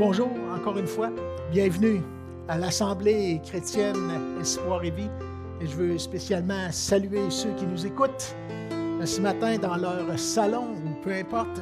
Bonjour, encore une fois. Bienvenue à l'Assemblée chrétienne Espoir et Vie. Et je veux spécialement saluer ceux qui nous écoutent ce matin dans leur salon ou peu importe.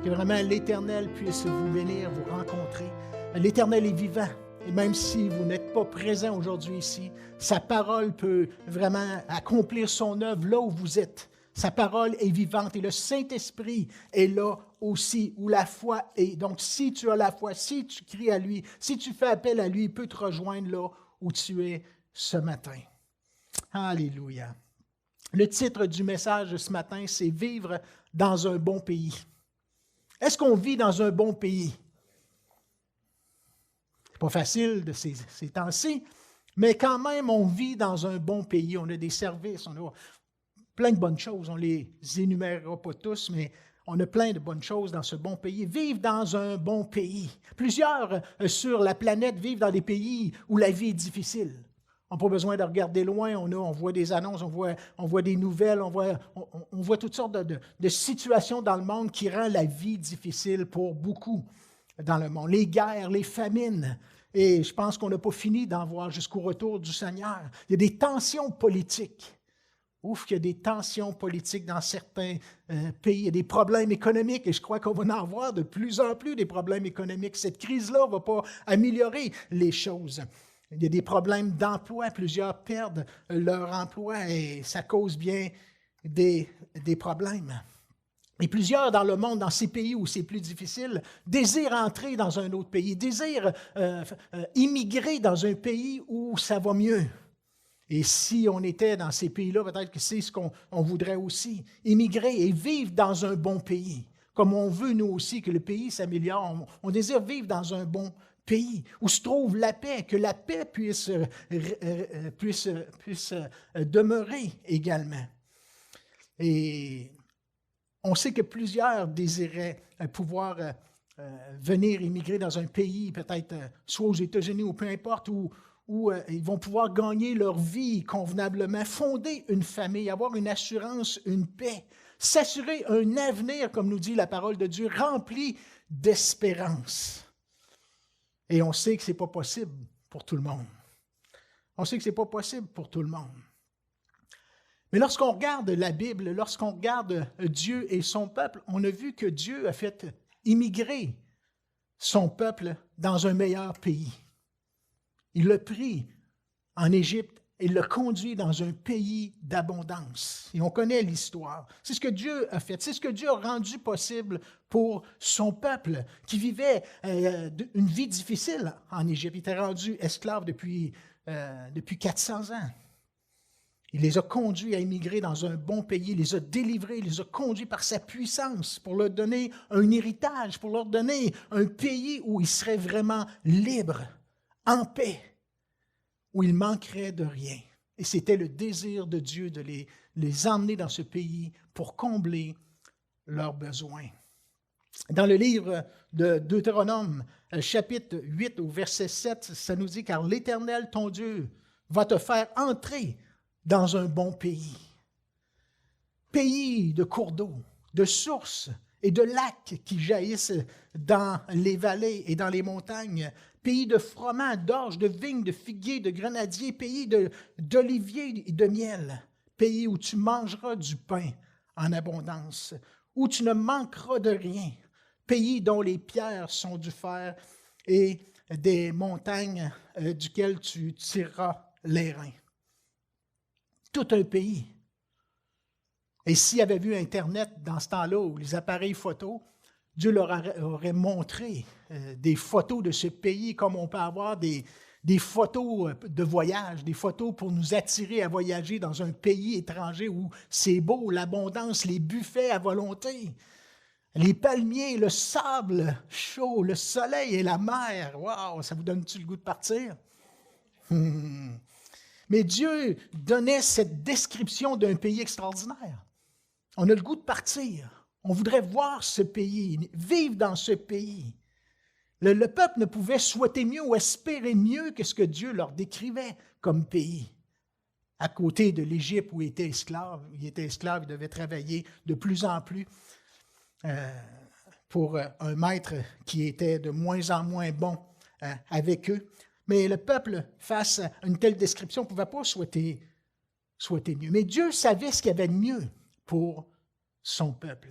Que vraiment l'Éternel puisse vous bénir, vous rencontrer. L'Éternel est vivant. Et même si vous n'êtes pas présent aujourd'hui ici, sa parole peut vraiment accomplir son œuvre là où vous êtes. Sa parole est vivante et le Saint-Esprit est là aussi, où la foi est. Donc, si tu as la foi, si tu cries à lui, si tu fais appel à lui, il peut te rejoindre là où tu es ce matin. Alléluia. Le titre du message ce matin, c'est « Vivre dans un bon pays ». Est-ce qu'on vit dans un bon pays? C'est pas facile de ces temps-ci, mais quand même, on vit dans un bon pays. On a des services, on a plein de bonnes choses. On ne les énumérera pas tous, mais on a plein de bonnes choses dans ce bon pays. Vivre dans un bon pays. Plusieurs sur la planète vivent dans des pays où la vie est difficile. On n'a pas besoin de regarder loin. On voit des annonces, on voit des nouvelles, on voit toutes sortes de situations dans le monde qui rendent la vie difficile pour beaucoup dans le monde. Les guerres, les famines. Et je pense qu'on n'a pas fini d'en voir jusqu'au retour du Seigneur. Il y a des tensions politiques. Ouf, qu'il y a des tensions politiques dans certains pays, il y a des problèmes économiques et je crois qu'on va en avoir de plus en plus des problèmes économiques. Cette crise-là ne va pas améliorer les choses. Il y a des problèmes d'emploi, plusieurs perdent leur emploi et ça cause bien des problèmes. Et plusieurs dans le monde, dans ces pays où c'est plus difficile, désirent entrer dans un autre pays, désirent immigrer dans un pays où ça va mieux. Et si on était dans ces pays-là, peut-être que c'est ce qu'on voudrait aussi, immigrer et vivre dans un bon pays. Comme on veut, nous aussi, que le pays s'améliore. On désire vivre dans un bon pays où se trouve la paix, que la paix puisse demeurer également. Et on sait que plusieurs désiraient pouvoir venir immigrer dans un pays, peut-être soit aux États-Unis ou peu importe, où ils vont pouvoir gagner leur vie convenablement, fonder une famille, avoir une assurance, une paix, s'assurer un avenir, comme nous dit la parole de Dieu, rempli d'espérance. Et on sait que ce n'est pas possible pour tout le monde. On sait que ce n'est pas possible pour tout le monde. Mais lorsqu'on regarde la Bible, lorsqu'on regarde Dieu et son peuple, on a vu que Dieu a fait immigrer son peuple dans un meilleur pays. Il l'a pris en Égypte et l'a conduit dans un pays d'abondance. Et on connaît l'histoire. C'est ce que Dieu a fait. C'est ce que Dieu a rendu possible pour son peuple qui vivait une vie difficile en Égypte. Il était rendu esclave depuis 400 ans. Il les a conduits à immigrer dans un bon pays, il les a délivrés, il les a conduits par sa puissance pour leur donner un héritage, pour leur donner un pays où ils seraient vraiment libres, en paix, où ils manqueraient de rien. Et c'était le désir de Dieu de les emmener dans ce pays pour combler leurs besoins. Dans le livre de Deutéronome, chapitre 8 au verset 7, ça nous dit « Car l'Éternel, ton Dieu, va te faire entrer dans un bon pays. Pays de cours d'eau, de sources et de lacs qui jaillissent dans les vallées et dans les montagnes, pays de froment, d'orge, de vignes, de figuiers, de grenadiers, pays d'oliviers et de miel, pays où tu mangeras du pain en abondance, où tu ne manqueras de rien, pays dont les pierres sont du fer et des montagnes duquel tu tireras les reins. » Tout un pays. Et s'il y avait vu Internet dans ce temps-là, ou les appareils photos, Dieu leur aurait montré des photos de ce pays, comme on peut avoir des photos de voyage, des photos pour nous attirer à voyager dans un pays étranger où c'est beau, l'abondance, les buffets à volonté, les palmiers, le sable chaud, le soleil et la mer. Wow, ça vous donne-tu le goût de partir? Mais Dieu donnait cette description d'un pays extraordinaire. On a le goût de partir. On voudrait voir ce pays, vivre dans ce pays. Le peuple ne pouvait souhaiter mieux ou espérer mieux que ce que Dieu leur décrivait comme pays. À côté de l'Égypte où il était esclave, il devait travailler de plus en plus pour un maître qui était de moins en moins bon avec eux. Mais le peuple, face à une telle description, ne pouvait pas souhaiter mieux. Mais Dieu savait ce qu'il y avait de mieux pour son peuple.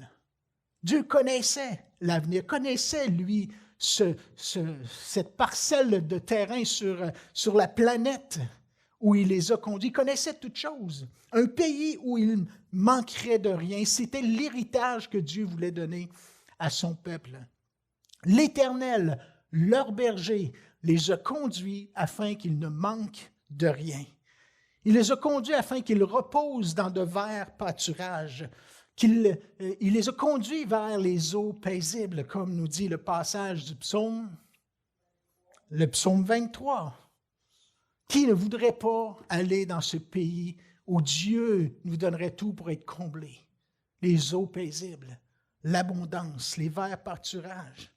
Dieu connaissait l'avenir, connaissait, lui, cette parcelle de terrain sur la planète où il les a conduits. Il connaissait toutes choses. Un pays où il manquerait de rien. C'était l'héritage que Dieu voulait donner à son peuple. L'Éternel, leur berger, les a conduits afin qu'ils ne manquent de rien. Il les a conduits afin qu'ils reposent dans de verts pâturages. Il les a conduits vers les eaux paisibles, comme nous dit le passage du psaume, le psaume 23. Qui ne voudrait pas aller dans ce pays où Dieu nous donnerait tout pour être comblé? Les eaux paisibles, l'abondance, les verts pâturages.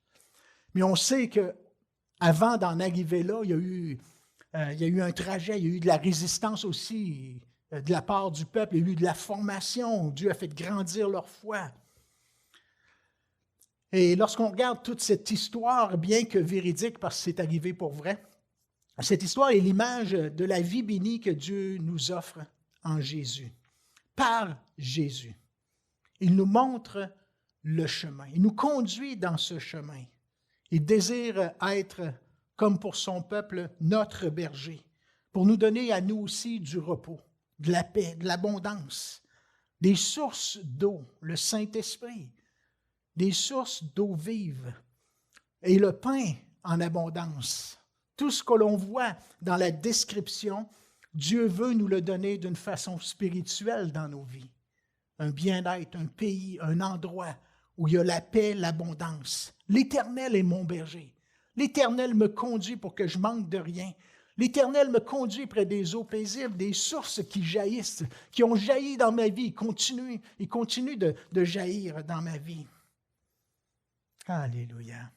Mais on sait qu'avant d'en arriver là, il y a eu un trajet, il y a eu de la résistance aussi de la part du peuple, il y a eu de la formation, Dieu a fait grandir leur foi. Et lorsqu'on regarde toute cette histoire, bien que véridique parce que c'est arrivé pour vrai, cette histoire est l'image de la vie bénie que Dieu nous offre en Jésus, par Jésus. Il nous montre le chemin, il nous conduit dans ce chemin. Il désire être, comme pour son peuple, notre berger, pour nous donner à nous aussi du repos, de la paix, de l'abondance, des sources d'eau, le Saint-Esprit, des sources d'eau vive et le pain en abondance. Tout ce que l'on voit dans la description, Dieu veut nous le donner d'une façon spirituelle dans nos vies. Un bien-être, un pays, un endroit où il y a la paix, l'abondance. L'Éternel est mon berger. L'Éternel me conduit pour que je manque de rien. L'Éternel me conduit près des eaux paisibles, des sources qui jaillissent, qui ont jailli dans ma vie, ils continuent de jaillir dans ma vie. Alléluia.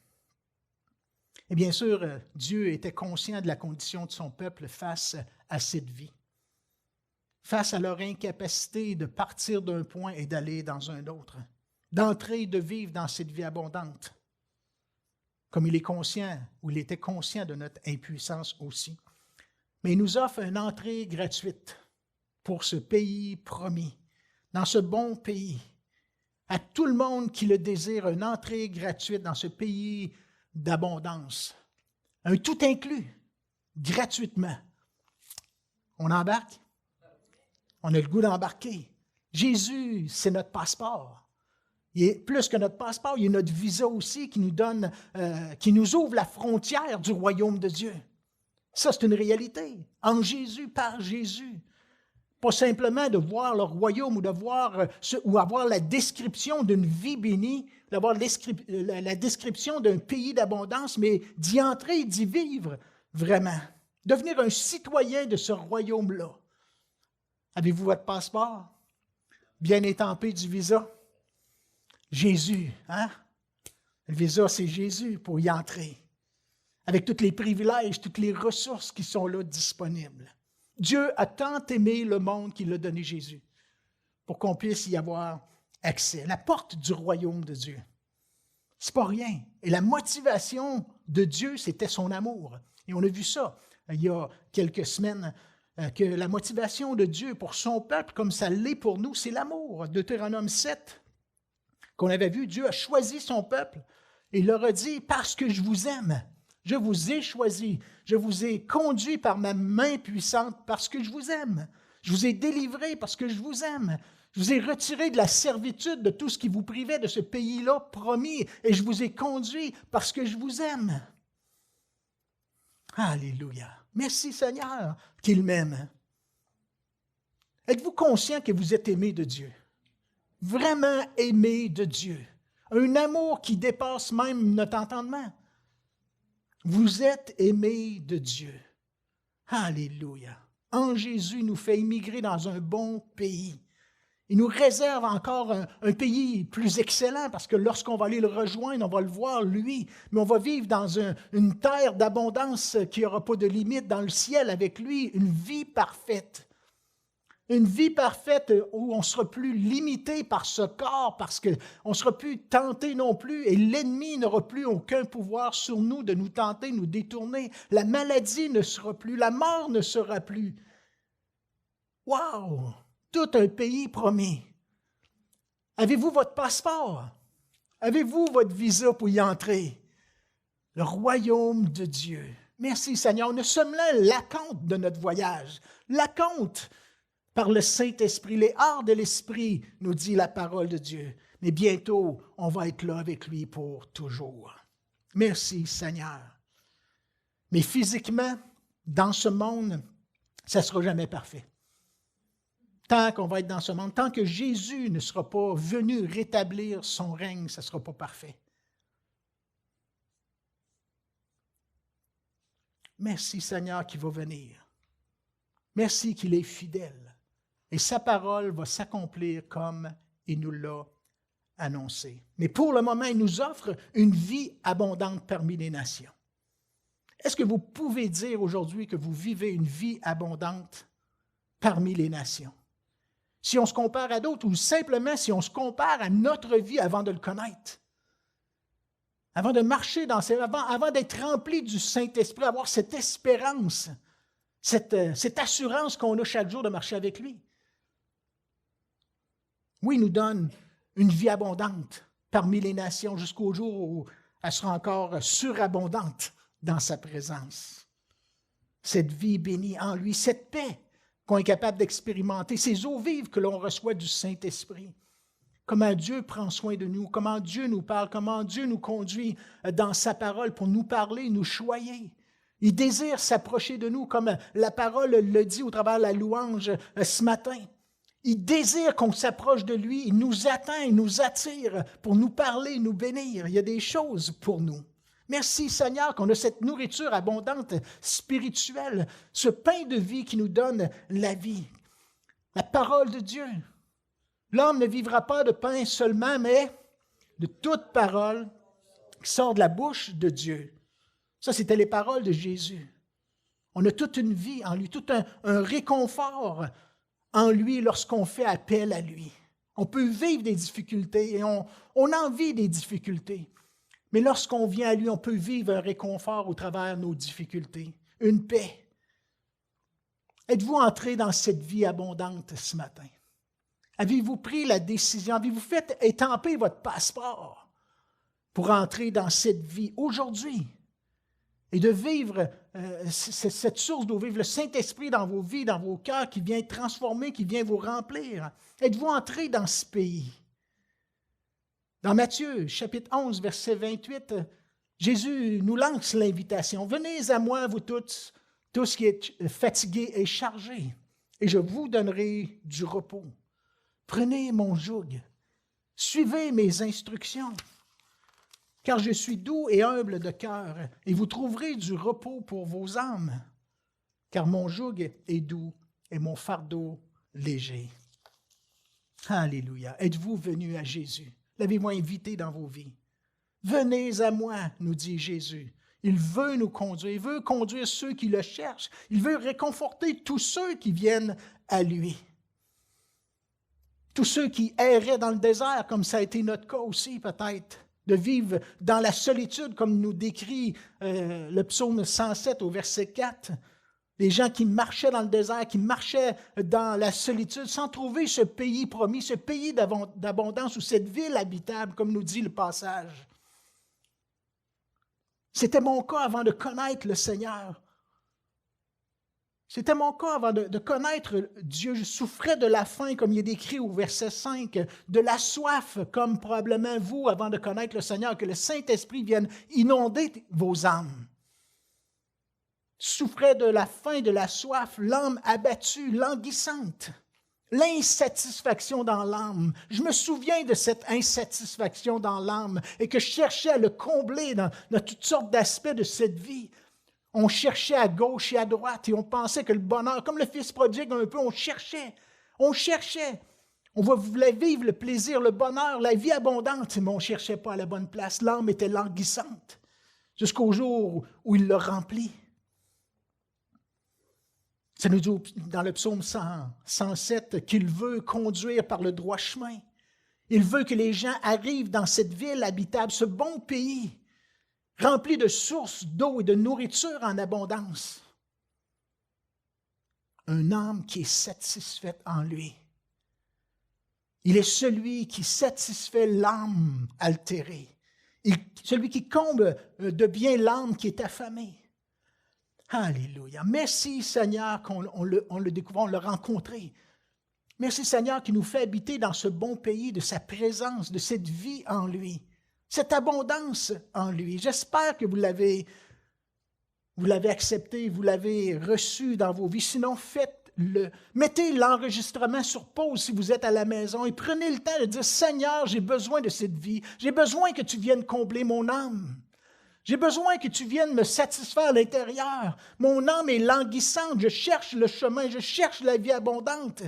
Et bien sûr, Dieu était conscient de la condition de son peuple face à cette vie, face à leur incapacité de partir d'un point et d'aller dans un autre, d'entrer et de vivre dans cette vie abondante, comme il est conscient, ou il était conscient de notre impuissance aussi. Mais il nous offre une entrée gratuite pour ce pays promis, dans ce bon pays. À tout le monde qui le désire, une entrée gratuite dans ce pays d'abondance. Un tout inclus, gratuitement. On embarque? On a le goût d'embarquer. Jésus, c'est notre passeport. Il est plus que notre passeport, il est notre visa aussi qui nous donne, qui nous ouvre la frontière du royaume de Dieu. Ça, c'est une réalité. En Jésus, par Jésus. Pas simplement de voir le royaume ou de voir ou avoir la description d'une vie bénie, d'avoir la description d'un pays d'abondance, mais d'y entrer et d'y vivre vraiment. Devenir un citoyen de ce royaume-là. Avez-vous votre passeport? Bien étampé du visa? Jésus, hein? Le visa, c'est Jésus pour y entrer. Avec tous les privilèges, toutes les ressources qui sont là disponibles. Dieu a tant aimé le monde qu'il a donné Jésus pour qu'on puisse y avoir accès. La porte du royaume de Dieu. C'est pas rien. Et la motivation de Dieu, c'était son amour. Et on a vu ça il y a quelques semaines, que la motivation de Dieu pour son peuple, comme ça l'est pour nous, c'est l'amour. Deutéronome 7, qu'on avait vu, Dieu a choisi son peuple et il leur a dit, parce que je vous aime, je vous ai choisi, je vous ai conduit par ma main puissante parce que je vous aime. Je vous ai délivré parce que je vous aime. Je vous ai retiré de la servitude de tout ce qui vous privait de ce pays-là promis et je vous ai conduit parce que je vous aime. Alléluia. Merci Seigneur qu'il m'aime. Êtes-vous conscient que vous êtes aimé de Dieu? Vraiment aimé de Dieu. Un amour qui dépasse même notre entendement. Vous êtes aimé de Dieu. Alléluia. En Jésus, il nous fait immigrer dans un bon pays. Il nous réserve encore un pays plus excellent parce que lorsqu'on va aller le rejoindre, on va le voir, lui. Mais on va vivre dans une terre d'abondance qui n'aura pas de limite dans le ciel avec lui, une vie parfaite. Une vie parfaite où on ne sera plus limité par ce corps parce qu'on ne sera plus tenté non plus et l'ennemi n'aura plus aucun pouvoir sur nous de nous tenter, nous détourner. La maladie ne sera plus, la mort ne sera plus. Wow! Tout un pays promis. Avez-vous votre passeport? Avez-vous votre visa pour y entrer? Le royaume de Dieu. Merci Seigneur. Nous sommes là, l'acompte de notre voyage. L'acompte par le Saint-Esprit, les arts de l'Esprit, nous dit la parole de Dieu. Mais bientôt, on va être là avec lui pour toujours. Merci Seigneur. Mais physiquement, dans ce monde, ça ne sera jamais parfait. Tant qu'on va être dans ce monde, tant que Jésus ne sera pas venu rétablir son règne, ça ne sera pas parfait. Merci Seigneur qui va venir. Merci qu'il est fidèle. Et sa parole va s'accomplir comme il nous l'a annoncé. Mais pour le moment, il nous offre une vie abondante parmi les nations. Est-ce que vous pouvez dire aujourd'hui que vous vivez une vie abondante parmi les nations? Si on se compare à d'autres ou simplement si on se compare à notre vie avant de le connaître, avant de marcher avant d'être rempli du Saint-Esprit, avoir cette espérance, cette assurance qu'on a chaque jour de marcher avec lui. Oui, il nous donne une vie abondante parmi les nations jusqu'au jour où elle sera encore surabondante dans sa présence. Cette vie bénie en lui, cette paix qu'on est capable d'expérimenter, ces eaux vives que l'on reçoit du Saint-Esprit. Comment Dieu prend soin de nous, comment Dieu nous parle, comment Dieu nous conduit dans sa parole pour nous parler, nous choyer. Il désire s'approcher de nous, comme la parole le dit au travers de la louange ce matin. Il désire qu'on s'approche de lui, il nous atteint, il nous attire pour nous parler, nous bénir. Il y a des choses pour nous. Merci Seigneur qu'on a cette nourriture abondante spirituelle, ce pain de vie qui nous donne la vie, la parole de Dieu. L'homme ne vivra pas de pain seulement, mais de toute parole qui sort de la bouche de Dieu. Ça, c'était les paroles de Jésus. On a toute une vie en lui, tout un réconfort en lui lorsqu'on fait appel à lui. On peut vivre des difficultés et on en vit des difficultés. Mais lorsqu'on vient à lui, on peut vivre un réconfort au travers de nos difficultés, une paix. Êtes-vous entré dans cette vie abondante ce matin? Avez-vous pris la décision, avez-vous fait étamper votre passeport pour entrer dans cette vie aujourd'hui et de vivre cette source d'eau vive, le Saint-Esprit dans vos vies, dans vos cœurs qui vient transformer, qui vient vous remplir? Êtes-vous entré dans ce pays? Dans Matthieu, chapitre 11, verset 28, Jésus nous lance l'invitation. « Venez à moi, vous tous qui êtes fatigués et chargés, et je vous donnerai du repos. Prenez mon joug, suivez mes instructions, car je suis doux et humble de cœur, et vous trouverez du repos pour vos âmes, car mon joug est doux et mon fardeau léger. » Alléluia. Êtes-vous venus à Jésus? L'avez-vous invité dans vos vies? Venez à moi, nous dit Jésus. Il veut nous conduire, il veut conduire ceux qui le cherchent. Il veut réconforter tous ceux qui viennent à lui. Tous ceux qui erraient dans le désert, comme ça a été notre cas aussi peut-être, de vivre dans la solitude, comme nous décrit le psaume 107 au verset 4. Les gens qui marchaient dans le désert, qui marchaient dans la solitude, sans trouver ce pays promis, ce pays d'abondance ou cette ville habitable, comme nous dit le passage. C'était mon cas avant de connaître le Seigneur. C'était mon cas avant de connaître Dieu. Je souffrais de la faim, comme il est décrit au verset 5, de la soif, comme probablement vous, avant de connaître le Seigneur, que le Saint-Esprit vienne inonder vos âmes. Souffrait de la faim, de la soif, l'âme abattue, languissante, l'insatisfaction dans l'âme. Je me souviens de cette insatisfaction dans l'âme et que je cherchais à le combler dans toutes sortes d'aspects de cette vie. On cherchait à gauche et à droite et on pensait que le bonheur, comme le fils prodigue un peu, on cherchait. On voulait vivre le plaisir, le bonheur, la vie abondante, mais on ne cherchait pas à la bonne place. L'âme était languissante jusqu'au jour où il l'a remplie. Ça nous dit dans le psaume 107 qu'il veut conduire par le droit chemin. Il veut que les gens arrivent dans cette ville habitable, ce bon pays, rempli de sources d'eau et de nourriture en abondance. Un homme qui est satisfait en lui. Il est celui qui satisfait l'âme altérée. Celui qui comble de bien l'âme qui est affamée. Alléluia. Merci Seigneur qu'on le découvre, on l'a rencontré. Merci Seigneur qui nous fait habiter dans ce bon pays de sa présence, de cette vie en lui, cette abondance en lui. J'espère que vous l'avez accepté, vous l'avez reçu dans vos vies. Sinon, mettez l'enregistrement sur pause si vous êtes à la maison et prenez le temps de dire, Seigneur, j'ai besoin de cette vie. J'ai besoin que tu viennes combler mon âme. J'ai besoin que tu viennes me satisfaire à l'intérieur. Mon âme est languissante. Je cherche le chemin. Je cherche la vie abondante.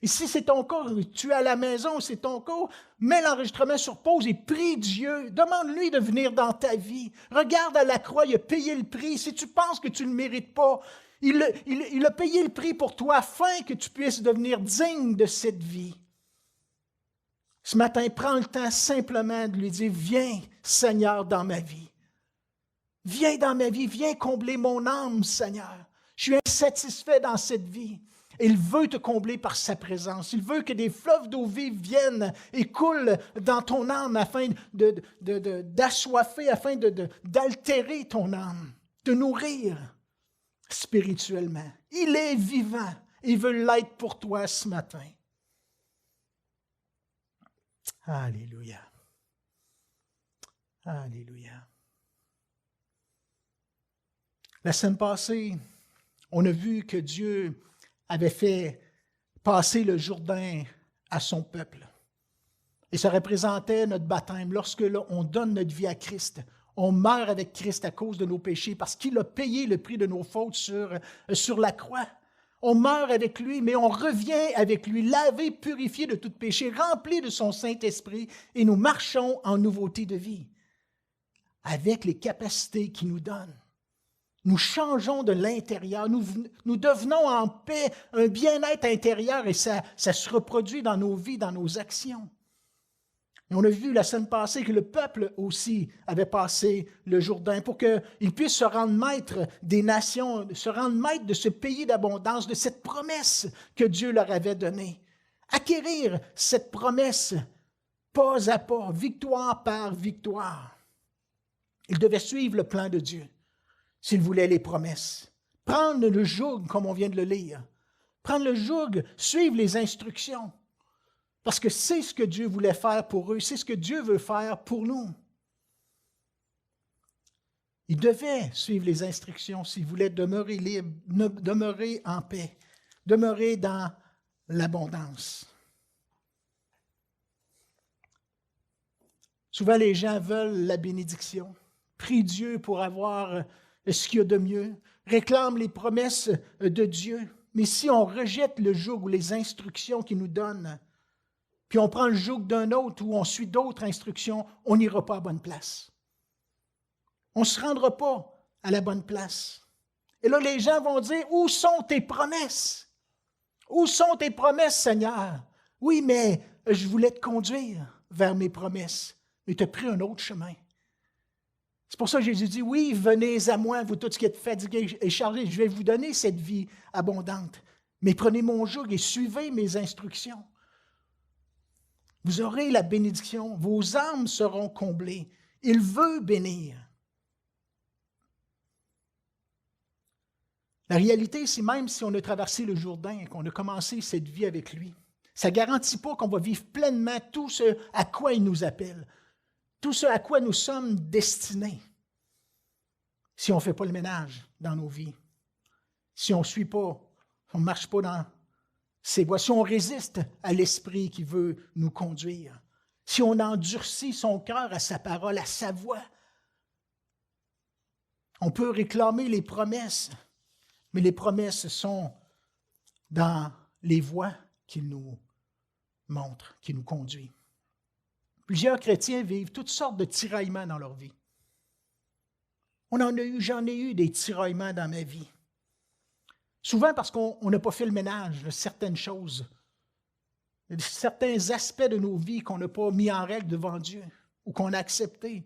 Et si c'est ton cas, tu es à la maison, c'est ton cas, mets l'enregistrement sur pause et prie Dieu. Demande-lui de venir dans ta vie. Regarde à la croix, il a payé le prix. Si tu penses que tu ne le mérites pas, il a payé le prix pour toi afin que tu puisses devenir digne de cette vie. Ce matin, prends le temps simplement de lui dire, viens Seigneur dans ma vie. Viens dans ma vie, viens combler mon âme, Seigneur. Je suis insatisfait dans cette vie. Il veut te combler par sa présence. Il veut que des fleuves d'eau vive viennent et coulent dans ton âme afin d'assoiffer, afin d'altérer ton âme, de nourrir spirituellement. Il est vivant. Il veut l'être pour toi ce matin. Alléluia. Alléluia. La semaine passée, on a vu que Dieu avait fait passer le Jourdain à son peuple. Et ça représentait notre baptême. Lorsque on donne notre vie à Christ, on meurt avec Christ à cause de nos péchés parce qu'il a payé le prix de nos fautes sur la croix. On meurt avec lui, mais on revient avec lui, lavé, purifié de tout péché, rempli de son Saint-Esprit, et nous marchons en nouveauté de vie, avec les capacités qu'il nous donne. Nous changeons de l'intérieur, nous devenons en paix, un bien-être intérieur, et ça se reproduit dans nos vies, dans nos actions. Et on a vu la semaine passée que le peuple aussi avait passé le Jourdain pour qu'il puisse se rendre maître des nations, se rendre maître de ce pays d'abondance, de cette promesse que Dieu leur avait donnée. Acquérir cette promesse pas à pas, victoire par victoire. Ils devaient suivre le plan de Dieu s'ils voulaient les promesses. Prendre le joug, comme on vient de le lire. Prendre le joug, suivre les instructions. Parce que c'est ce que Dieu voulait faire pour eux, c'est ce que Dieu veut faire pour nous. Ils devaient suivre les instructions s'ils voulaient demeurer libres, demeurer en paix, demeurer dans l'abondance. Souvent, les gens veulent la bénédiction, prient Dieu pour avoir ce qu'il y a de mieux, réclament les promesses de Dieu. Mais si on rejette le joug ou les instructions qu'il nous donne, puis on prend le joug d'un autre ou on suit d'autres instructions, on n'ira pas à bonne place. On ne se rendra pas à la bonne place. Et là, les gens vont dire, où sont tes promesses? Où sont tes promesses, Seigneur? Oui, mais je voulais te conduire vers mes promesses, mais tu as pris un autre chemin. C'est pour ça que Jésus dit, oui, venez à moi, vous tous qui êtes fatigués et chargés, je vais vous donner cette vie abondante. Mais prenez mon joug et suivez mes instructions. Vous aurez la bénédiction, vos âmes seront comblées. Il veut bénir. La réalité, c'est même si on a traversé le Jourdain et qu'on a commencé cette vie avec lui, ça ne garantit pas qu'on va vivre pleinement tout ce à quoi il nous appelle, tout ce à quoi nous sommes destinés, si on ne fait pas le ménage dans nos vies, si on ne suit pas, on ne marche pas dans ses voies, si on résiste à l'Esprit qui veut nous conduire, si on endurcit son cœur à sa parole, à sa voix. On peut réclamer les promesses, mais les promesses sont dans les voies qu'il nous montre, qui nous conduit. Plusieurs chrétiens vivent toutes sortes de tiraillements dans leur vie. J'en ai eu des tiraillements dans ma vie. Souvent parce qu'on n'a pas fait le ménage de certaines choses. Il y a certains aspects de nos vies qu'on n'a pas mis en règle devant Dieu ou qu'on a acceptés.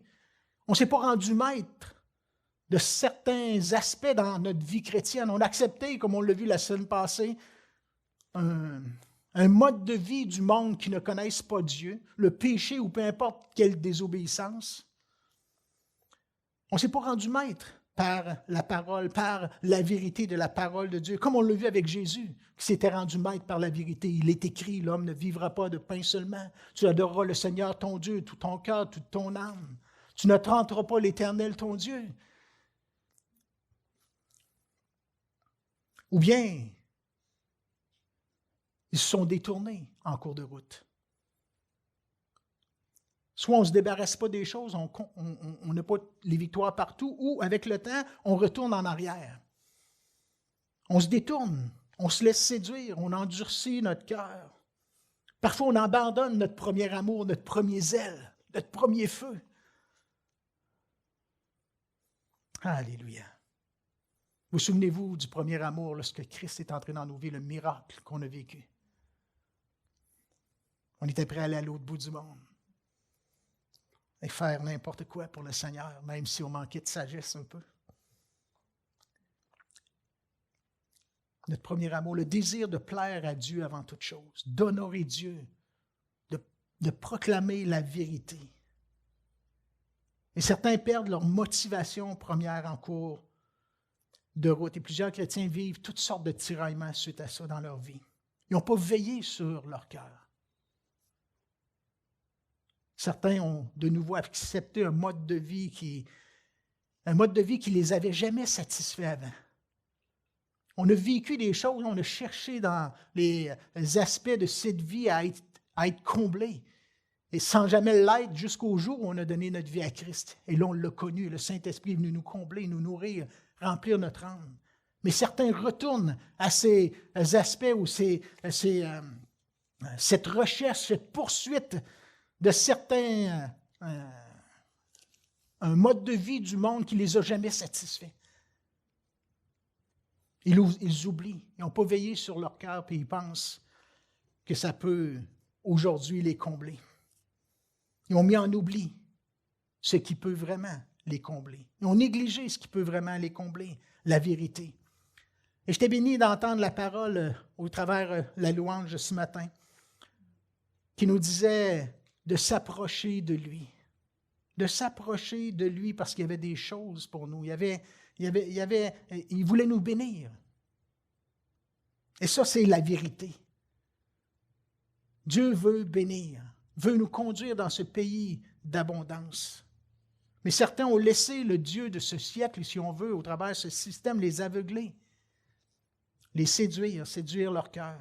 On ne s'est pas rendu maître de certains aspects dans notre vie chrétienne. On a accepté, comme on l'a vu la semaine passée, un mode de vie du monde qui ne connaissent pas Dieu, le péché ou peu importe quelle désobéissance. On ne s'est pas rendu maître par la parole, par la vérité de la parole de Dieu, comme on l'a vu avec Jésus, qui s'était rendu maître par la vérité. Il est écrit, l'homme ne vivra pas de pain seulement. Tu adoreras le Seigneur ton Dieu, tout ton cœur, toute ton âme. Tu ne tenteras pas l'Éternel ton Dieu. Ou bien, ils se sont détournés en cours de route. Soit on ne se débarrasse pas des choses, on n'a pas les victoires partout, ou avec le temps, on retourne en arrière. On se détourne, on se laisse séduire, on endurcit notre cœur. Parfois, on abandonne notre premier amour, notre premier zèle, notre premier feu. Alléluia. Vous souvenez-vous du premier amour lorsque Christ est entré dans nos vies, le miracle qu'on a vécu? On était prêt à aller à l'autre bout du monde et faire n'importe quoi pour le Seigneur, même si on manquait de sagesse un peu. Notre premier amour, le désir de plaire à Dieu avant toute chose, d'honorer Dieu, de proclamer la vérité. Et certains perdent leur motivation première en cours de route. Et plusieurs chrétiens vivent toutes sortes de tiraillements suite à ça dans leur vie. Ils n'ont pas veillé sur leur cœur. Certains ont de nouveau accepté un mode de vie qui les avait jamais satisfaits avant. On a vécu des choses, on a cherché dans les aspects de cette vie à être comblés. Et sans jamais l'être jusqu'au jour où on a donné notre vie à Christ. Et là, on l'a connu. Le Saint-Esprit est venu nous combler, nous nourrir, remplir notre âme. Mais certains retournent à ces aspects où cette recherche, cette poursuite de certains, un mode de vie du monde qui ne les a jamais satisfaits. Ils oublient, ils n'ont pas veillé sur leur cœur et ils pensent que ça peut aujourd'hui les combler. Ils ont mis en oubli ce qui peut vraiment les combler. Ils ont négligé ce qui peut vraiment les combler, la vérité. Et j'étais béni d'entendre la parole au travers la louange ce matin qui nous disait de s'approcher de lui. De s'approcher de lui parce qu'il y avait des choses pour nous. Il voulait nous bénir. Et ça, c'est la vérité. Dieu veut bénir, veut nous conduire dans ce pays d'abondance. Mais certains ont laissé le Dieu de ce siècle, si on veut, au travers de ce système, les aveugler, les séduire leur cœur.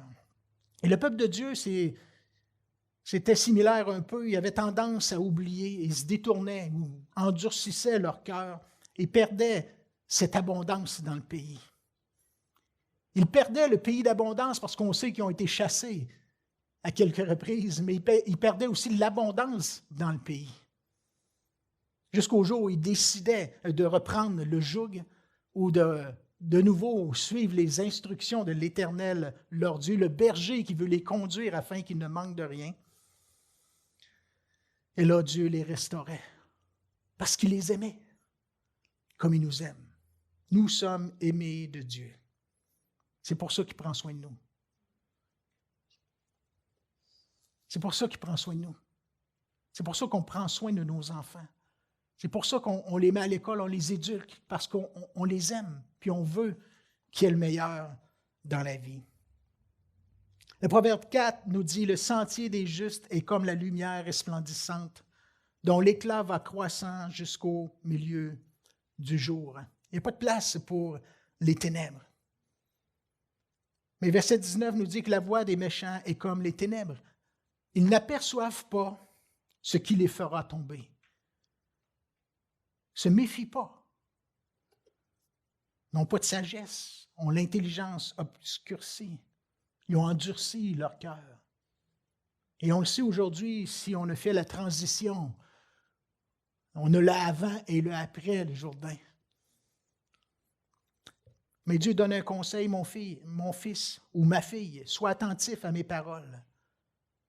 Et le peuple de Dieu, c'était similaire un peu. Ils avaient tendance à oublier, ils se détournaient ou endurcissaient leur cœur et perdaient cette abondance dans le pays. Ils perdaient le pays d'abondance parce qu'on sait qu'ils ont été chassés à quelques reprises, mais ils perdaient aussi l'abondance dans le pays. Jusqu'au jour où ils décidaient de reprendre le joug ou de nouveau suivre les instructions de l'Éternel, leur Dieu, le berger qui veut les conduire afin qu'ils ne manquent de rien. Et là, Dieu les restaurait parce qu'il les aimait comme il nous aime. Nous sommes aimés de Dieu. C'est pour ça qu'il prend soin de nous. C'est pour ça qu'il prend soin de nous. C'est pour ça qu'on prend soin de nos enfants. C'est pour ça qu'on les met à l'école, on les éduque, parce qu'on les aime, puis on veut qu'il y ait le meilleur dans la vie. Le Proverbe 4 nous dit « Le sentier des justes est comme la lumière resplendissante, dont l'éclat va croissant jusqu'au milieu du jour. » Il n'y a pas de place pour les ténèbres. Mais verset 19 nous dit que la voie des méchants est comme les ténèbres. Ils n'aperçoivent pas ce qui les fera tomber. Se méfient pas. Ils n'ont pas de sagesse, ont l'intelligence obscurcie. Ils ont endurci leur cœur. Et on le sait aujourd'hui, si on a fait la transition, on a le avant et le après le Jourdain. Mais Dieu donne un conseil, mon fils ou ma fille, sois attentif à mes paroles.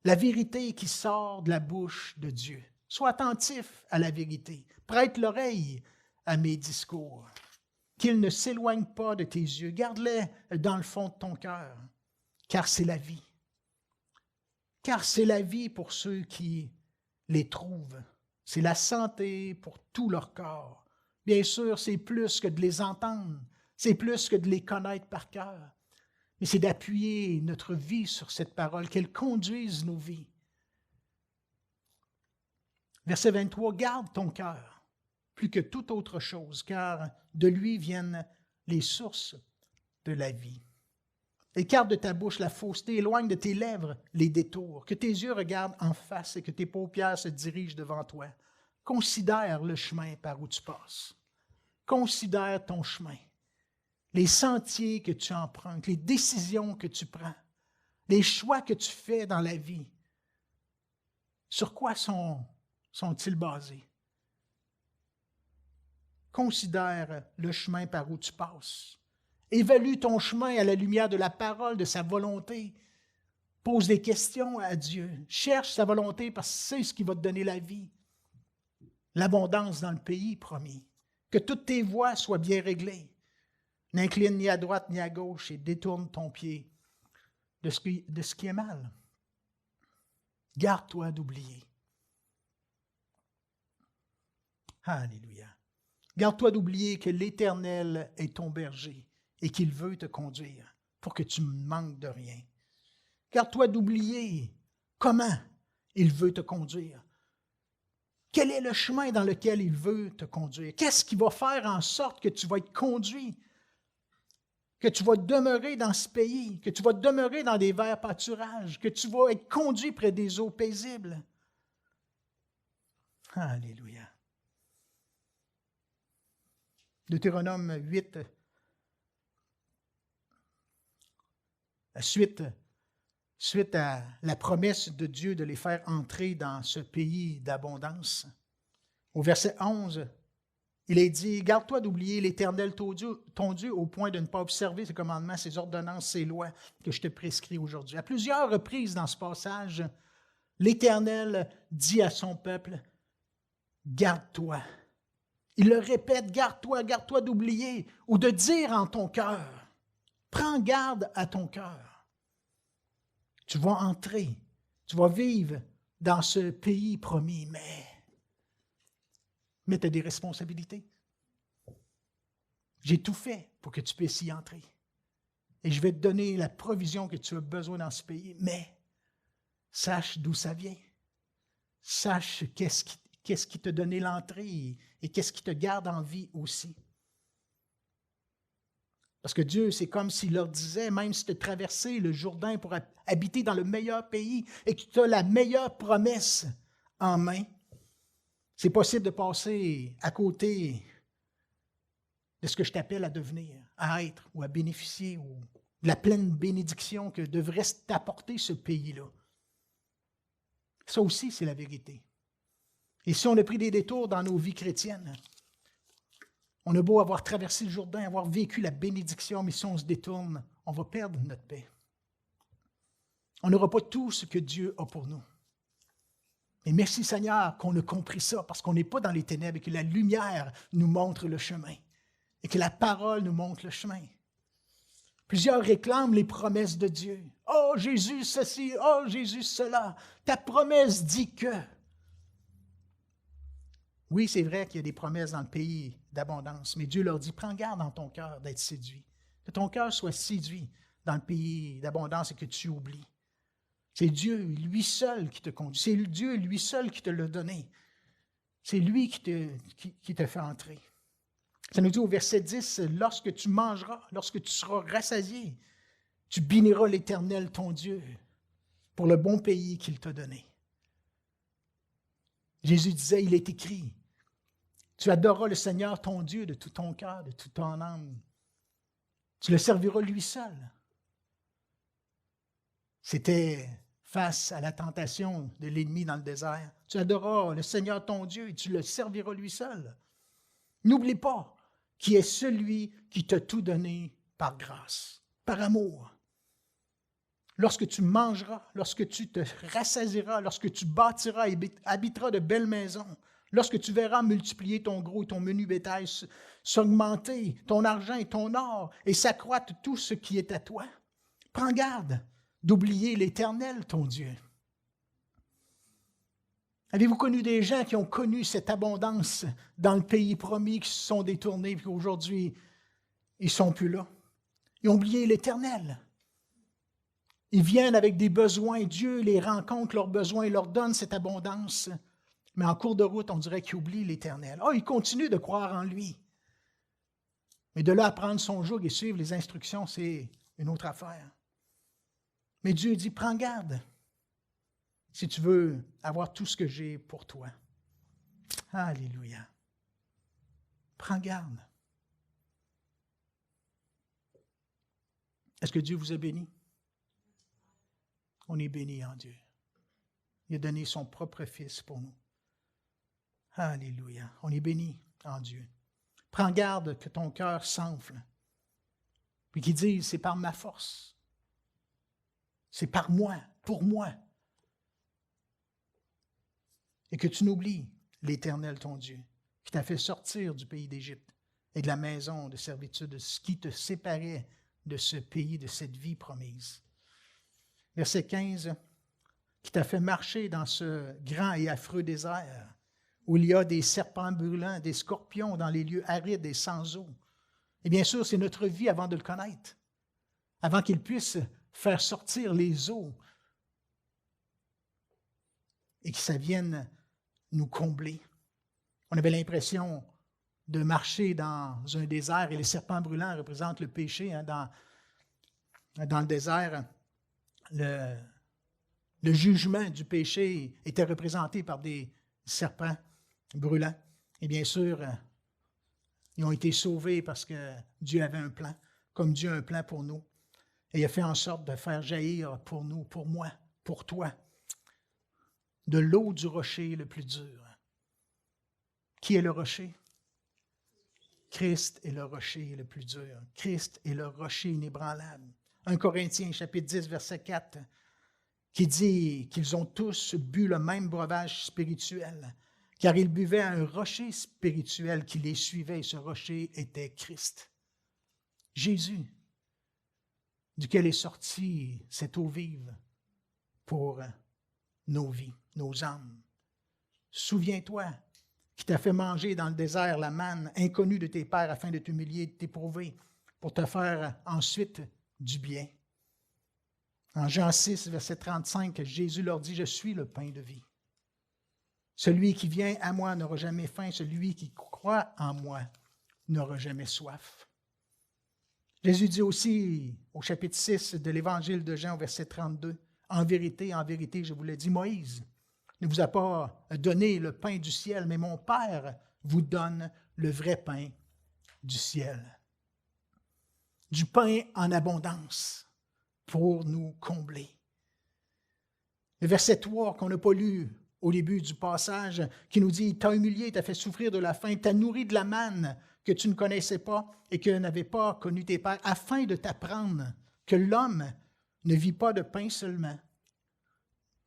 La vérité qui sort de la bouche de Dieu. Sois attentif à la vérité. Prête l'oreille à mes discours. Qu'ils ne s'éloignent pas de tes yeux. Garde-les dans le fond de ton cœur, car c'est la vie. Car c'est la vie pour ceux qui les trouvent. C'est la santé pour tout leur corps. Bien sûr, c'est plus que de les entendre. C'est plus que de les connaître par cœur. Mais c'est d'appuyer notre vie sur cette parole, qu'elle conduise nos vies. Verset 23, garde ton cœur plus que toute autre chose, car de lui viennent les sources de la vie. Écarte de ta bouche la fausseté, éloigne de tes lèvres les détours, que tes yeux regardent en face et que tes paupières se dirigent devant toi. Considère le chemin par où tu passes. Considère ton chemin, les sentiers que tu empruntes, les décisions que tu prends, les choix que tu fais dans la vie. Sur quoi sont-ils basés? Considère le chemin par où tu passes. Évalue ton chemin à la lumière de la parole, de sa volonté. Pose des questions à Dieu. Cherche sa volonté parce que c'est ce qui va te donner la vie. L'abondance dans le pays promis. Que toutes tes voies soient bien réglées. N'incline ni à droite ni à gauche et détourne ton pied de ce qui est mal. Garde-toi d'oublier. Alléluia. Garde-toi d'oublier que l'Éternel est ton berger et qu'il veut te conduire pour que tu ne manques de rien. Garde-toi d'oublier comment il veut te conduire. Quel est le chemin dans lequel il veut te conduire? Qu'est-ce qui va faire en sorte que tu vas être conduit, que tu vas demeurer dans ce pays, que tu vas demeurer dans des verts pâturages, que tu vas être conduit près des eaux paisibles? Alléluia. Deutéronome 8, suite à la promesse de Dieu de les faire entrer dans ce pays d'abondance. Au verset 11, il est dit, « Garde-toi d'oublier l'Éternel ton Dieu au point de ne pas observer ses commandements, ses ordonnances, ses lois que je te prescris aujourd'hui. » À plusieurs reprises dans ce passage, l'Éternel dit à son peuple, « Garde-toi. » Il le répète, garde-toi d'oublier ou de dire en ton cœur. Prends garde à ton cœur. Tu vas entrer, tu vas vivre dans ce pays promis, mais tu as des responsabilités. J'ai tout fait pour que tu puisses y entrer. Et je vais te donner la provision que tu as besoin dans ce pays, mais sache d'où ça vient. Sache qu'est-ce qui t'a donné l'entrée et qu'est-ce qui te garde en vie aussi. Parce que Dieu, c'est comme s'il leur disait, même si tu as traversé le Jourdain pour habiter dans le meilleur pays et que tu as la meilleure promesse en main, c'est possible de passer à côté de ce que je t'appelle à devenir, à être ou à bénéficier ou de la pleine bénédiction que devrait t'apporter ce pays-là. Ça aussi, c'est la vérité. Et si on a pris des détours dans nos vies chrétiennes, on a beau avoir traversé le Jourdain, avoir vécu la bénédiction, mais si on se détourne, on va perdre notre paix. On n'aura pas tout ce que Dieu a pour nous. Mais merci Seigneur qu'on a compris ça, parce qu'on n'est pas dans les ténèbres et que la lumière nous montre le chemin et que la parole nous montre le chemin. Plusieurs réclament les promesses de Dieu. « Oh Jésus ceci, oh Jésus cela, ta promesse dit que... » Oui, c'est vrai qu'il y a des promesses dans le pays d'abondance, mais Dieu leur dit, prends garde dans ton cœur d'être séduit. Que ton cœur soit séduit dans le pays d'abondance et que tu oublies. C'est Dieu, lui seul, qui te conduit. C'est Dieu, lui seul, qui te l'a donné. C'est lui qui te fait entrer. Ça nous dit au verset 10, « Lorsque tu mangeras, lorsque tu seras rassasié, tu béniras l'Éternel, ton Dieu, pour le bon pays qu'il t'a donné. » Jésus disait, il est écrit, « Tu adoreras le Seigneur, ton Dieu, de tout ton cœur, de toute ton âme. Tu le serviras lui seul. » C'était face à la tentation de l'ennemi dans le désert. Tu adoreras le Seigneur, ton Dieu, et tu le serviras lui seul. N'oublie pas qui est celui qui t'a tout donné par grâce, par amour. Lorsque tu mangeras, lorsque tu te rassasieras, lorsque tu bâtiras et habiteras de belles maisons, lorsque tu verras multiplier ton gros et ton menu bétail, s'augmenter ton argent et ton or, et s'accroître tout ce qui est à toi, prends garde d'oublier l'Éternel, ton Dieu. Avez-vous connu des gens qui ont connu cette abondance dans le pays promis, qui se sont détournés, puis aujourd'hui, ils ne sont plus là? Ils ont oublié l'Éternel. Ils viennent avec des besoins. Dieu les rencontre, leurs besoins, leur donne cette abondance. Mais en cours de route, on dirait qu'ils oublient l'Éternel. Ils continuent de croire en lui. Mais de là à prendre son joug et suivre les instructions, c'est une autre affaire. Mais Dieu dit, prends garde si tu veux avoir tout ce que j'ai pour toi. Alléluia. Prends garde. Est-ce que Dieu vous a béni? On est béni en Dieu. Il a donné son propre Fils pour nous. Alléluia. On est béni en Dieu. Prends garde que ton cœur s'enfle. Puis qu'il dise, c'est par ma force. C'est par moi, pour moi. Et que tu n'oublies l'Éternel, ton Dieu, qui t'a fait sortir du pays d'Égypte et de la maison de servitude, de ce qui te séparait de ce pays, de cette vie promise. Verset 15, qui t'a fait marcher dans ce grand et affreux désert, où il y a des serpents brûlants, des scorpions dans les lieux arides et sans eau. Et bien sûr, c'est notre vie avant de le connaître, avant qu'il puisse faire sortir les eaux et que ça vienne nous combler. On avait l'impression de marcher dans un désert et les serpents brûlants représentent le péché. Dans le désert, le jugement du péché était représenté par des serpents brûlants. Et bien sûr, ils ont été sauvés parce que Dieu avait un plan, comme Dieu a un plan pour nous. Et il a fait en sorte de faire jaillir pour nous, pour moi, pour toi, de l'eau du rocher le plus dur. Qui est le rocher? Christ est le rocher le plus dur. Christ est le rocher inébranlable. 1 Corinthiens, chapitre 10, verset 4, qui dit qu'ils ont tous bu le même breuvage spirituel, car ils buvaient à un rocher spirituel qui les suivait, et ce rocher était Christ. Jésus, duquel est sortie cette eau vive pour nos vies, nos âmes. Souviens-toi qui t'a fait manger dans le désert la manne inconnue de tes pères afin de t'humilier et de t'éprouver pour te faire ensuite du bien. En Jean 6, verset 35, Jésus leur dit, « Je suis le pain de vie. Celui qui vient à moi n'aura jamais faim, celui qui croit en moi n'aura jamais soif. » Jésus dit aussi au chapitre 6 de l'Évangile de Jean, verset 32, « En vérité, je vous l'ai dit, Moïse ne vous a pas donné le pain du ciel, mais mon Père vous donne le vrai pain du ciel. » Du pain en abondance pour nous combler. Le verset 3 qu'on n'a pas lu au début du passage, qui nous dit « T'as humilié, t'as fait souffrir de la faim, t'as nourri de la manne que tu ne connaissais pas et que n'avaient pas connu tes pères, afin de t'apprendre que l'homme ne vit pas de pain seulement,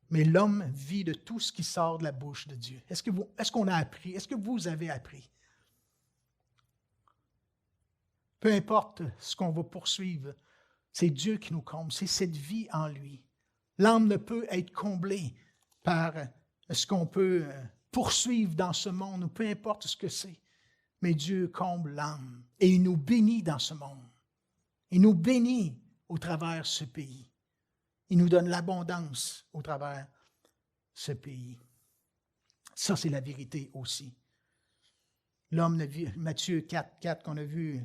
mais l'homme vit de tout ce qui sort de la bouche de Dieu. » Est-ce qu'on a appris? Est-ce que vous avez appris? Peu importe ce qu'on va poursuivre, c'est Dieu qui nous comble, c'est cette vie en lui. L'âme ne peut être comblée par ce qu'on peut poursuivre dans ce monde, ou peu importe ce que c'est. Mais Dieu comble l'âme et il nous bénit dans ce monde. Il nous bénit au travers de ce pays. Il nous donne l'abondance au travers de ce pays. Ça, c'est la vérité aussi. L'homme ne vit, Matthieu 4 qu'on a vu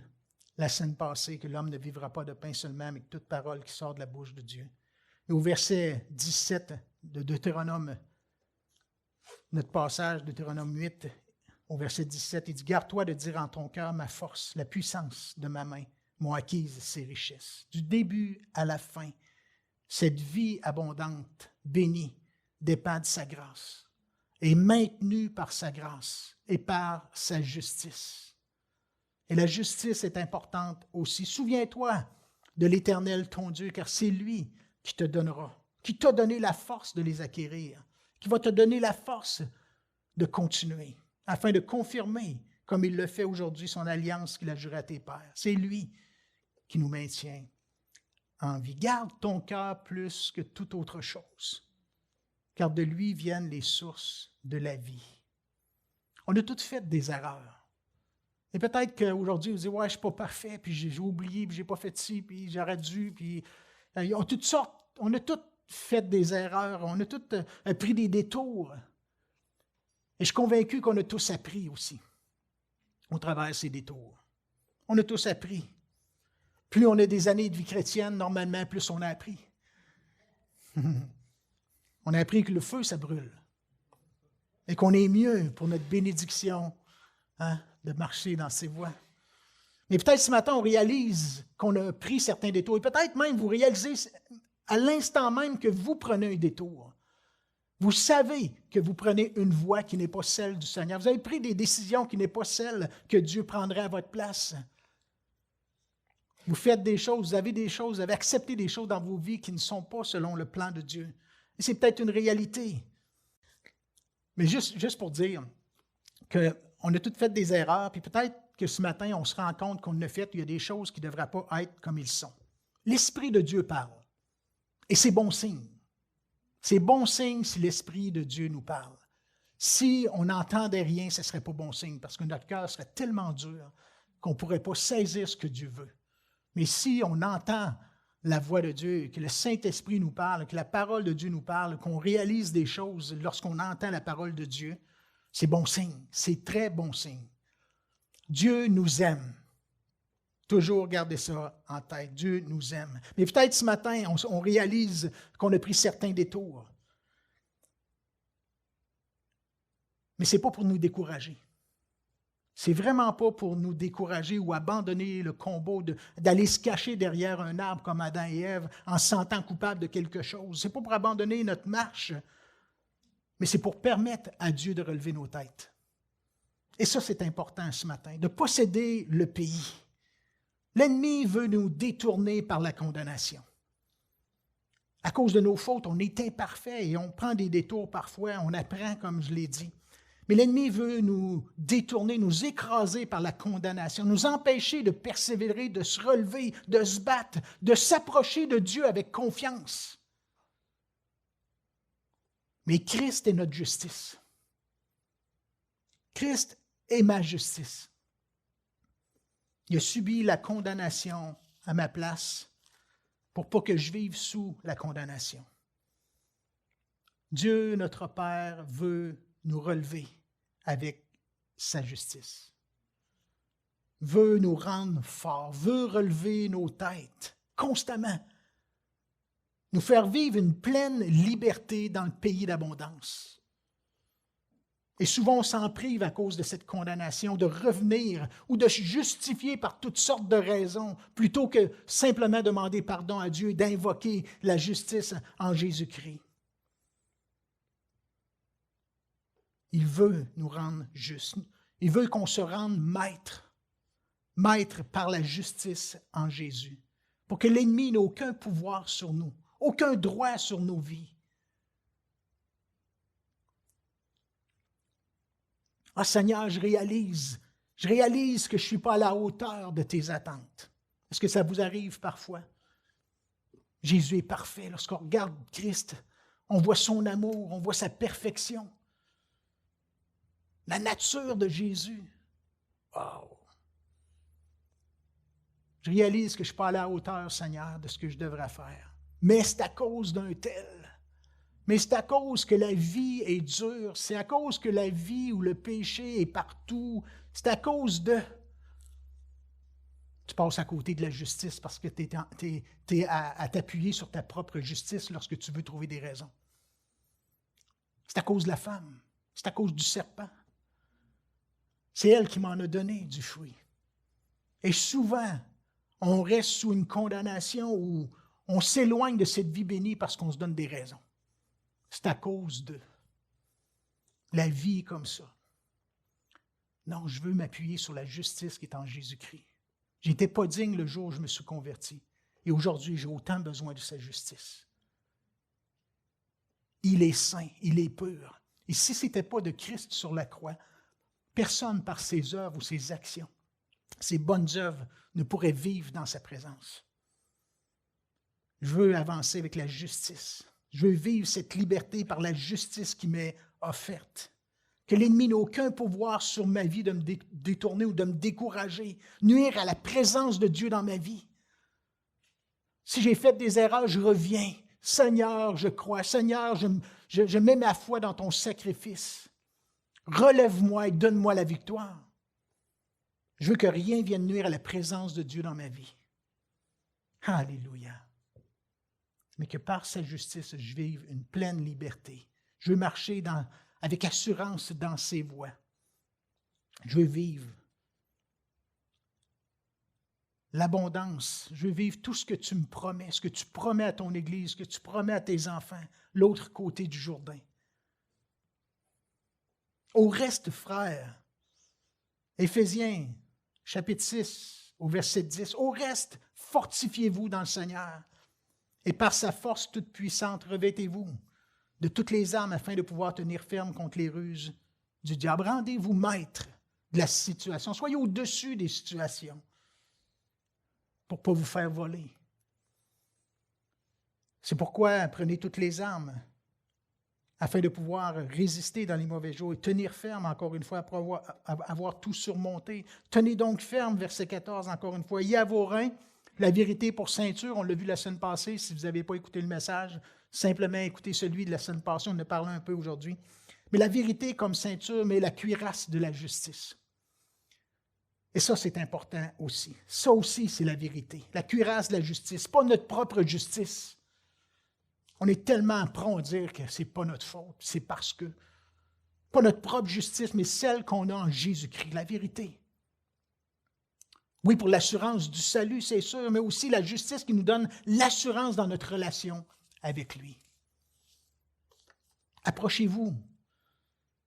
la semaine passée, que l'homme ne vivra pas de pain seulement, mais de toute parole qui sort de la bouche de Dieu. Et au verset 17 de Deutéronome, notre passage, Deutéronome 8, au verset 17, il dit « Garde-toi de dire en ton cœur, ma force, la puissance de ma main m'ont acquise ses richesses. » Du début à la fin, cette vie abondante, bénie, dépend de sa grâce, est maintenue par sa grâce et par sa justice. Et la justice est importante aussi. Souviens-toi de l'Éternel, ton Dieu, car c'est lui qui te donnera, qui t'a donné la force de les acquérir, qui va te donner la force de continuer, afin de confirmer, comme il le fait aujourd'hui, son alliance qu'il a jurée à tes pères. C'est lui qui nous maintient en vie. Garde ton cœur plus que toute autre chose, car de lui viennent les sources de la vie. On a toutes fait des erreurs. Et peut-être qu'aujourd'hui, vous dites, ouais, je ne suis pas parfait, puis j'ai oublié, puis je n'ai pas fait ci, puis j'aurais dû, puis on a toutes fait des erreurs, on a toutes pris des détours. Et je suis convaincu qu'on a tous appris aussi au travers de ces détours. On a tous appris. Plus on a des années de vie chrétienne, normalement, plus on a appris. On a appris que le feu, ça brûle. Et qu'on est mieux pour notre bénédiction de marcher dans ses voies. Mais peut-être ce matin, on réalise qu'on a pris certains détours. Et peut-être même, vous réalisez à l'instant même que vous prenez un détour. Vous savez que vous prenez une voie qui n'est pas celle du Seigneur. Vous avez pris des décisions qui n'est pas celles que Dieu prendrait à votre place. Vous faites des choses, vous avez accepté des choses dans vos vies qui ne sont pas selon le plan de Dieu. Et c'est peut-être une réalité. Mais juste pour dire qu'on a toutes fait des erreurs, puis peut-être que ce matin, on se rend compte qu'on a fait, il y a des choses qui ne devraient pas être comme ils sont. L'Esprit de Dieu parle. Et c'est bon signe. C'est bon signe si l'Esprit de Dieu nous parle. Si on n'entendait rien, ce ne serait pas bon signe, parce que notre cœur serait tellement dur qu'on ne pourrait pas saisir ce que Dieu veut. Mais si on entend la voix de Dieu, que le Saint-Esprit nous parle, que la parole de Dieu nous parle, qu'on réalise des choses lorsqu'on entend la parole de Dieu, c'est bon signe, c'est très bon signe. Dieu nous aime. Toujours garder ça en tête. Dieu nous aime. Mais peut-être ce matin, on réalise qu'on a pris certains détours. Mais ce n'est pas pour nous décourager. C'est vraiment pas pour nous décourager ou abandonner le combat d'aller se cacher derrière un arbre comme Adam et Ève en se sentant coupable de quelque chose. Ce n'est pas pour abandonner notre marche, mais c'est pour permettre à Dieu de relever nos têtes. Et ça, c'est important ce matin, de posséder le pays. L'ennemi veut nous détourner par la condamnation. À cause de nos fautes, on est imparfait et on prend des détours parfois, on apprend comme je l'ai dit. Mais l'ennemi veut nous détourner, nous écraser par la condamnation, nous empêcher de persévérer, de se relever, de se battre, de s'approcher de Dieu avec confiance. Mais Christ est notre justice. Christ est ma justice. Il a subi la condamnation à ma place pour pas que je vive sous la condamnation. Dieu, notre Père, veut nous relever avec sa justice, veut nous rendre forts, veut relever nos têtes constamment, nous faire vivre une pleine liberté dans le pays d'abondance. Et souvent, on s'en prive à cause de cette condamnation, de revenir ou de se justifier par toutes sortes de raisons, plutôt que simplement demander pardon à Dieu et d'invoquer la justice en Jésus-Christ. Il veut nous rendre justes. Il veut qu'on se rende maître par la justice en Jésus, pour que l'ennemi n'ait aucun pouvoir sur nous, aucun droit sur nos vies. Ah Seigneur, je réalise que je ne suis pas à la hauteur de tes attentes. Est-ce que ça vous arrive parfois? Jésus est parfait. Lorsqu'on regarde Christ, on voit son amour, on voit sa perfection. La nature de Jésus. Wow! Je réalise que je ne suis pas à la hauteur, Seigneur, de ce que je devrais faire. Mais c'est à cause d'un tel. Mais c'est à cause que la vie est dure. C'est à cause que la vie où le péché est partout. C'est à cause de... Tu passes à côté de la justice parce que tu es à t'appuyer sur ta propre justice lorsque tu veux trouver des raisons. C'est à cause de la femme. C'est à cause du serpent. C'est elle qui m'en a donné du fruit. Et souvent, on reste sous une condamnation où on s'éloigne de cette vie bénie parce qu'on se donne des raisons. C'est à cause de la vie comme ça. Non, je veux m'appuyer sur la justice qui est en Jésus-Christ. Je n'étais pas digne le jour où je me suis converti. Et aujourd'hui, j'ai autant besoin de sa justice. Il est saint, il est pur. Et si ce n'était pas de Christ sur la croix, personne par ses œuvres ou ses actions, ses bonnes œuvres, ne pourrait vivre dans sa présence. Je veux avancer avec la justice. Je veux vivre cette liberté par la justice qui m'est offerte. Que l'ennemi n'a aucun pouvoir sur ma vie de me détourner ou de me décourager, nuire à la présence de Dieu dans ma vie. Si j'ai fait des erreurs, je reviens. Seigneur, je crois. Seigneur, je mets ma foi dans ton sacrifice. Relève-moi et donne-moi la victoire. Je veux que rien vienne nuire à la présence de Dieu dans ma vie. Alléluia. Mais que par sa justice, je vive une pleine liberté. Je veux marcher avec assurance dans ses voies. Je veux vivre l'abondance. Je veux vivre tout ce que tu me promets, ce que tu promets à ton Église, ce que tu promets à tes enfants, l'autre côté du Jourdain. Au reste, frères, Éphésiens, chapitre 6, au verset 10, au reste, fortifiez-vous dans le Seigneur, et par sa force toute puissante, revêtez-vous de toutes les armes afin de pouvoir tenir ferme contre les ruses du diable. Rendez-vous maître de la situation. Soyez au-dessus des situations pour ne pas vous faire voler. C'est pourquoi prenez toutes les armes afin de pouvoir résister dans les mauvais jours et tenir ferme, encore une fois, après avoir tout surmonté. Tenez donc ferme, verset 14, encore une fois. Ayez à vos reins la vérité pour ceinture. On l'a vu la semaine passée. Si vous n'avez pas écouté le message, simplement écoutez celui de la semaine passée. On en a parlé un peu aujourd'hui. Mais la vérité comme ceinture, mais la cuirasse de la justice. Et ça, c'est important aussi. Ça aussi, c'est la vérité. La cuirasse de la justice, pas notre propre justice. On est tellement prompt à dire que ce n'est pas notre faute, c'est parce que, pas notre propre justice, mais celle qu'on a en Jésus-Christ, la vérité. Oui, pour l'assurance du salut, c'est sûr, mais aussi la justice qui nous donne l'assurance dans notre relation avec lui. Approchez-vous.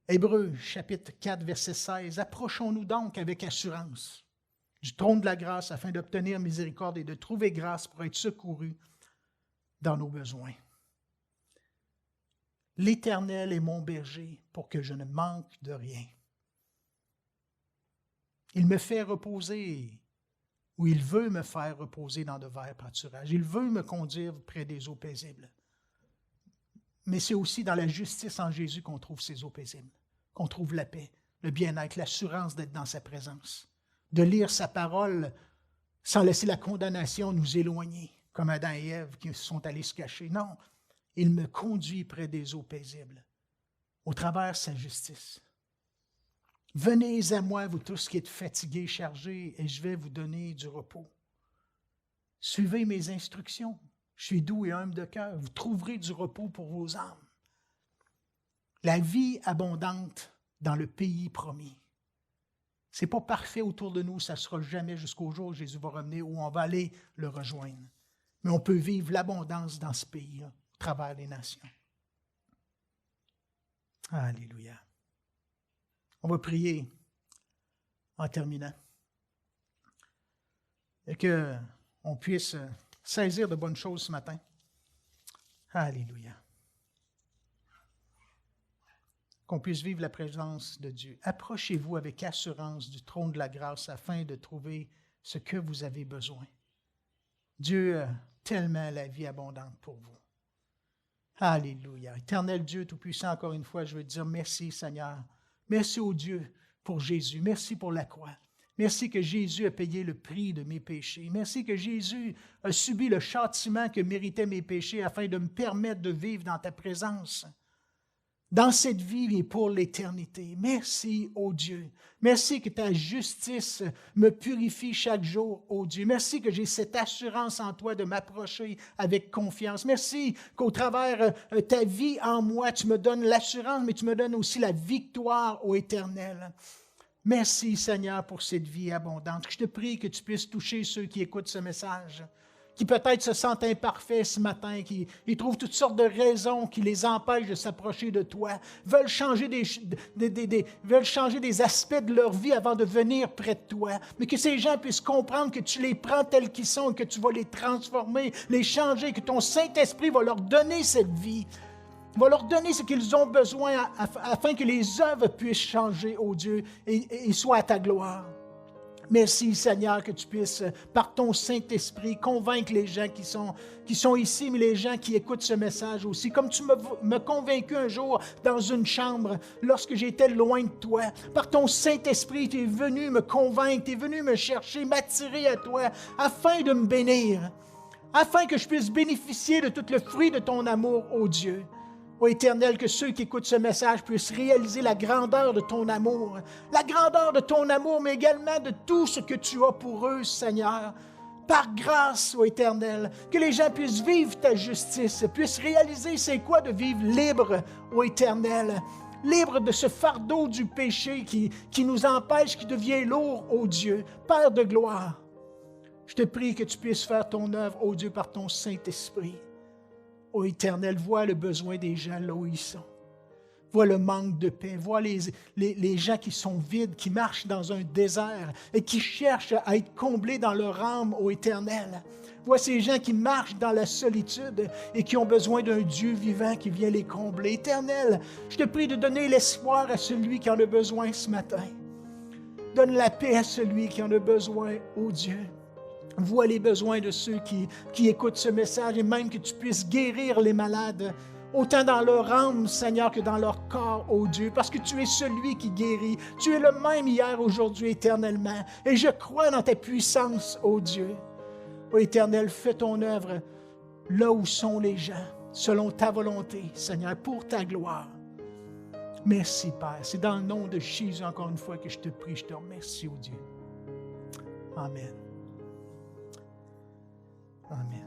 Hébreux, chapitre 4, verset 16. Approchons-nous donc avec assurance du trône de la grâce afin d'obtenir miséricorde et de trouver grâce pour être secourus dans nos besoins. L'Éternel est mon berger pour que je ne manque de rien. Il me fait reposer, ou il veut me faire reposer dans de verts pâturages. Il veut me conduire près des eaux paisibles. Mais c'est aussi dans la justice en Jésus qu'on trouve ces eaux paisibles, qu'on trouve la paix, le bien-être, l'assurance d'être dans sa présence, de lire sa parole sans laisser la condamnation nous éloigner, comme Adam et Ève qui sont allés se cacher. Non, il me conduit près des eaux paisibles, au travers de sa justice. Venez à moi, vous tous qui êtes fatigués, chargés, et je vais vous donner du repos. Suivez mes instructions. Je suis doux et humble de cœur. Vous trouverez du repos pour vos âmes. La vie abondante dans le pays promis. Ce n'est pas parfait autour de nous, ça ne sera jamais jusqu'au jour où Jésus va revenir, où on va aller le rejoindre. Mais on peut vivre l'abondance dans ce pays-là, à travers les nations. Alléluia. On va prier en terminant. Et qu'on puisse saisir de bonnes choses ce matin. Alléluia. Qu'on puisse vivre la présence de Dieu. Approchez-vous avec assurance du trône de la grâce afin de trouver ce que vous avez besoin. Dieu a tellement la vie abondante pour vous. Alléluia. Éternel Dieu Tout-Puissant, encore une fois, je veux te dire merci Seigneur. Merci au Dieu pour Jésus. Merci pour la croix. Merci que Jésus a payé le prix de mes péchés. Merci que Jésus a subi le châtiment que méritaient mes péchés afin de me permettre de vivre dans ta présence, dans cette vie et pour l'éternité. Merci, ô Dieu. Merci que ta justice me purifie chaque jour, ô Dieu. Merci que j'ai cette assurance en toi de m'approcher avec confiance. Merci qu'au travers ta vie en moi, tu me donnes l'assurance, mais tu me donnes aussi la victoire au éternel. Merci, Seigneur, pour cette vie abondante. Je te prie que tu puisses toucher ceux qui écoutent ce message, qui peut-être se sentent imparfaits ce matin, qui ils trouvent toutes sortes de raisons qui les empêchent de s'approcher de toi, veulent changer veulent changer des aspects de leur vie avant de venir près de toi, mais que ces gens puissent comprendre que tu les prends tels qu'ils sont, que tu vas les transformer, les changer, que ton Saint-Esprit va leur donner cette vie, va leur donner ce qu'ils ont besoin afin que les œuvres puissent changer, ô Dieu, et soient à ta gloire. Merci, Seigneur, que tu puisses, par ton Saint-Esprit, convaincre les gens qui sont ici, mais les gens qui écoutent ce message aussi. Comme tu m'as convaincu un jour dans une chambre, lorsque j'étais loin de toi. Par ton Saint-Esprit, tu es venu me convaincre, tu es venu me chercher, m'attirer à toi, afin de me bénir, afin que je puisse bénéficier de tout le fruit de ton amour, ô Dieu. Ô Éternel, que ceux qui écoutent ce message puissent réaliser la grandeur de ton amour, mais également de tout ce que tu as pour eux, Seigneur. Par grâce, ô Éternel, que les gens puissent vivre ta justice, puissent réaliser c'est quoi de vivre libre, ô Éternel, libre de ce fardeau du péché qui nous empêche, qui devient lourd, ô Dieu, Père de gloire. Je te prie que tu puisses faire ton œuvre, ô Dieu, par ton Saint-Esprit. Ô Éternel, vois le besoin des gens là où ils sont. Vois le manque de paix. Vois les gens qui sont vides, qui marchent dans un désert et qui cherchent à être comblés dans leur âme, ô Éternel. Vois ces gens qui marchent dans la solitude et qui ont besoin d'un Dieu vivant qui vient les combler. Éternel, je te prie de donner l'espoir à celui qui en a besoin ce matin. Donne la paix à celui qui en a besoin, ô Dieu. Vois les besoins de ceux qui écoutent ce message et même que tu puisses guérir les malades, autant dans leur âme, Seigneur, que dans leur corps, ô Dieu, parce que tu es celui qui guérit. Tu es le même hier, aujourd'hui, éternellement. Et je crois dans ta puissance, ô Dieu. Ô Éternel, fais ton œuvre là où sont les gens, selon ta volonté, Seigneur, pour ta gloire. Merci, Père. C'est dans le nom de Jésus, encore une fois, que je te prie, je te remercie, ô Dieu. Amen. Amen.